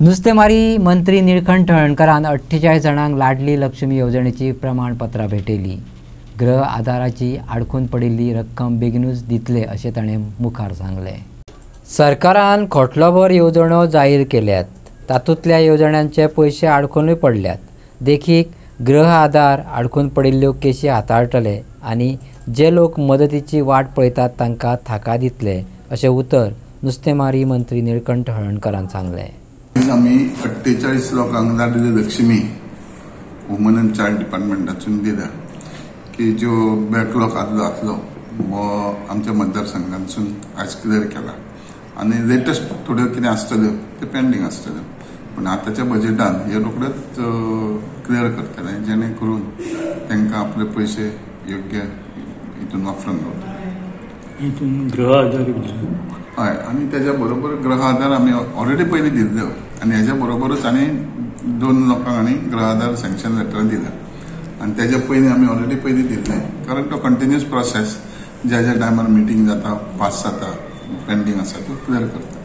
नुस्तेमारी मंत्री निळकंठ हळणकरान 48 जणांक लाडली लक्ष्मी योजनेची प्रमाणपत्रां भेटयली। गृह आधाराची आडकून पडिल्ली रक्कम बेगीनूच दितले अशें ताणें मुखार सांगलें। सरकारान खोटलोभर येवजण्यो जाहीर केल्यात, तातूंतल्या येवजण्यांचे पयशे आडकूनय पडल्यात। देखीक गृह आधार आडकून पडिल्ल्यो केशी हाताळटले आनी जे लोक मदतीची वाट पळयतात तांकां थाकाय दितले अशें उतर नुस्तेमारी मंत्री निळकंठ हळणकरान सांगलें। आम्ही 48 लोकांक लाडली लक्ष्मी वुमन एंड चाइल्ड डिपार्टमेंटातून दिल्या की जो बॅकलॉग आसलो वो आमच्या मतदारसंघांसून आज क्लियर केला आणि लेटेस्ट थोड्यो कितें आसतल्यो ते पेंडिंग आसतल्यो, पण आताच्या बजेटान हे रोखडेच क्लियर करतले जेणे करून तांकां आपले पयशे योग्य हितून वापरूंक गावतले। हितून गृह आधार हय, आणि त्याच्या बरोबर गृह आधार आम्ही ऑलरेडी पयलीं दिल्ल्यो आणि हेच्या बरोबरच आनी 2 लोकांक आनी गृह आधार सँक्शन लेटर दिल्या आणि त्याच्या पयलीं आमी ऑलरेडी पयलीं दिल्लें, कारण तो कंटिन्युअस प्रोसेस ज्या ज्या टायमार मिटींग जाता पास जाता पेंडिंग आसा तो क्लियर करता।